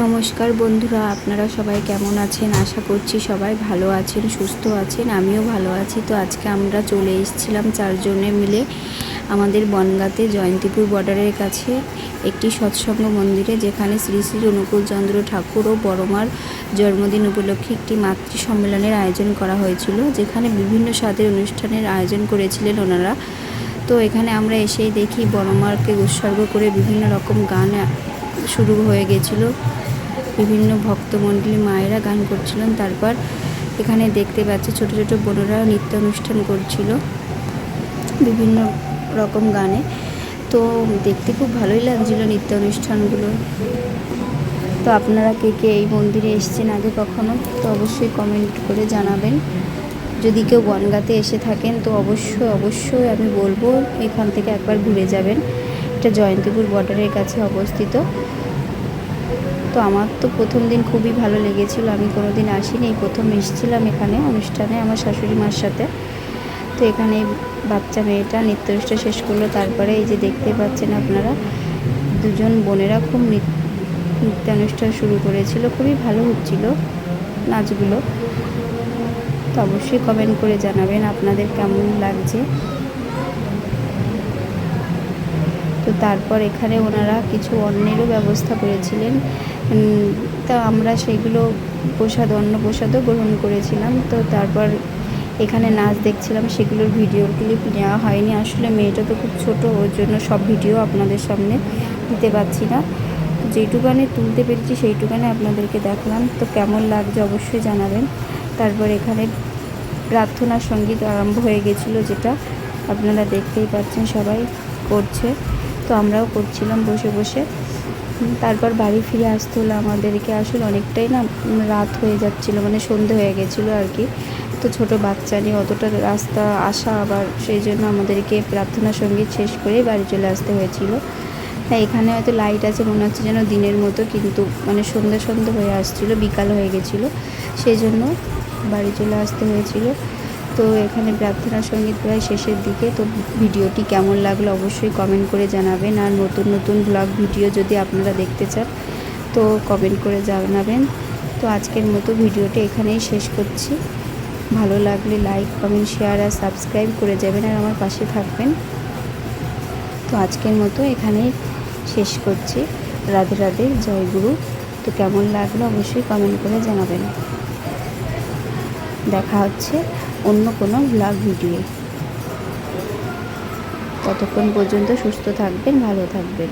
নমস্কার বন্ধুরা, আপনারা সবাই কেমন আছেন? আশা করছি সবাই ভালো আছেন, সুস্থ আছেন। আমিও ভালো আছি। তো আজকে আমরা চলে এসেছিলাম চারজনে মিলে আমাদের বনগাঁতে জয়ন্তীপুর বর্ডারের কাছে একটি সৎসঙ্গ মন্দিরে, যেখানে শ্রী শ্রী অনুকূলচন্দ্র ঠাকুর ও বড়মার জন্মদিন উপলক্ষে একটি মাতৃ সম্মেলনের আয়োজন করা হয়েছিল, যেখানে বিভিন্ন স্বাদের অনুষ্ঠানের আয়োজন করেছিলেন ওনারা। তো এখানে আমরা এসেই দেখি বড়মাকে উৎসর্গ করে বিভিন্ন রকম গান শুরু হয়ে গেছিল। বিভিন্ন ভক্তমণ্ডলী মায়েরা গান করছিলেন। তারপর এখানে দেখতে পাচ্ছি ছোট ছোট বোনেরা নৃত্য অনুষ্ঠান করছিল বিভিন্ন রকম গানে। তো দেখতে খুব ভালোই লাগছিল নৃত্য অনুষ্ঠানগুলো। তো আপনারা কে কে এই মন্দিরে এসেছেন আগে কখনো, তো অবশ্যই কমেন্ট করে জানাবেন। যদি কেউ বনগাঁতে এসে থাকেন তো অবশ্যই আমি বলবো এখান থেকে একবার ঘুরে যাবেন। এটা জয়ন্তীপুর বর্ডারের কাছে অবস্থিত। তো আমার তো প্রথম দিন খুবই ভালো লেগেছিল। আমি কোনো দিন আসিনি, এই প্রথম এসেছিলাম এখানে অনুষ্ঠানে আমার শাশুড়ি মার সাথে। তো এখানে বাচ্চা মেয়েটা নৃত্য অনুষ্ঠান শেষ করলো। তারপরে এই যে দেখতে পাচ্ছেন আপনারা, দুজন বোনেরা খুব নৃত্য অনুষ্ঠান শুরু করেছিল। খুবই ভালো হচ্ছিল নাচগুলো। তো অবশ্যই কমেন্ট করে জানাবেন আপনাদের কেমন লাগছে। তো তারপর এখানে ওনারা কিছু অন্নেরও ব্যবস্থা করেছিলেন। তা আমরা সেইগুলো অন্ন প্রসাদও গ্রহণ করেছিলাম। তো তারপর এখানে নাচ দেখছিলাম, সেগুলোর ভিডিও ক্লিপ নেওয়া হয়নি। আসলে মেয়েটা তো খুব ছোট, ওর জন্য সব ভিডিও আপনাদের সামনে দিতে পারছি না। যেইটুকানে তুলতে পেরেছি সেইটুকানে আপনাদেরকে দেখলাম। তো কেমন লাগছে অবশ্যই জানাবেন। তারপর এখানে প্রার্থনা সঙ্গীত আরম্ভ হয়ে গেছিলো, যেটা আপনারা দেখতেই পাচ্ছেন সবাই করছে। তো আমরাও করছিলাম বসে বসে। তারপর বাড়ি ফিরে আসতে হলো আমাদেরকে। আসলে অনেকটাই না রাত হয়ে যাচ্ছিলো, মানে সন্ধে হয়ে গেছিলো আর কি। তো ছোট বাচ্চা নিয়ে অতটা রাস্তা আসা, আবার সেই জন্য আমাদেরকে প্রার্থনা সঙ্গীত শেষ করেই বাড়ি চলে আসতে হয়েছিল। তাই এখানে হয়তো লাইট আছে মনে হচ্ছে যেন দিনের মতো, কিন্তু মানে সন্ধ্যে হয়ে আসছিলো, বিকাল হয়ে গেছিলো, সেই জন্য বাড়ি চলে আসতে হয়েছিল। তো এখানে প্রার্থনা সঙ্গীত প্রায় শেষের দিকে। তো ভিডিওটি কেমন লাগলো অবশ্যই কমেন্ট করে জানাবেন। আর নতুন ব্লগ ভিডিও যদি আপনারা দেখতে চান তো কমেন্ট করে জানাবেন। তো আজকের মতো ভিডিওটা এখানেই শেষ করছি। ভালো লাগলে লাইক, কমেন্ট, শেয়ার আর সাবস্ক্রাইব করে যাবেন, আর আমার পাশে থাকবেন। তো আজকের মতো এখানেই শেষ করছি। রাধে রাধে, জয় গুরু। তো কেমন লাগলো অবশ্যই কমেন্ট করে জানাবেন। দেখা হচ্ছে অন্য কোনো ব্লগ ভিডিও। ততক্ষণ পর্যন্ত সুস্থ থাকবেন, ভালো থাকবেন।